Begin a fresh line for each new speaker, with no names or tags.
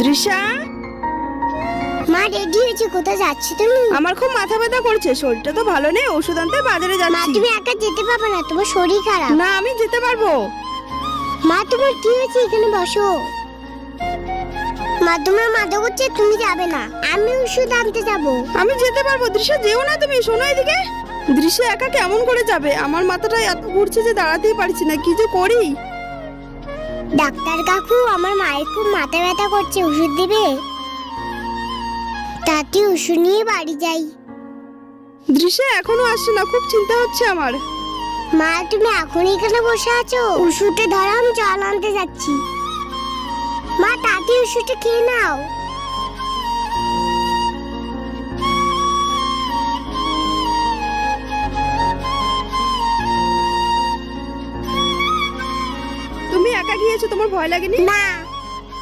দৃশ্যা,
মা রেডি হয়েছে, কোথায় যাচ্ছি তুমি?
আমার খুব মাথা ব্যথা করছে, শরীরটা তো ভালো নেই, ওষুধ আনতে বাজারে
মা
যাচ্ছি।
তুমি একা যেতে পারবে না, তোমার শরীর খারাপ।
না, আমি যেতে পারবো।
মা তোমার কি হয়েছে? এখানে বসো। মা তোমার মাথা ঘুরছে, তুমি যাবে না, আমি ওষুধ আনতে যাব।
আমি যেতে পারবো। দৃশ্যা, যেও না তুমি, শোনো এদিকে। দৃশ্যা একা কেমন করে যাবে? আমার মাথাটা এত ঘুরছে যে দাঁড়াতেই পারছি না, কি যে করি।
ডাক্তার কাকু, আমার মায়ের খুব মাথা ব্যথা করছে, ওষুধ দিবে? তাতে ওষুধ নিয়ে বাড়ি যাই।
দৃশ্যা এখনো আসছে না, খুব চিন্তা হচ্ছে আমার।
মা তুমি এখন এখানে বসে আছো, ওষুধটা ধরো, আমি জল আনতে যাচ্ছি। মা তাতে ওষুধটা খেয়ে নাও।
তুমি একা গিয়েছো, তোমার ভয় লাগেনি?
না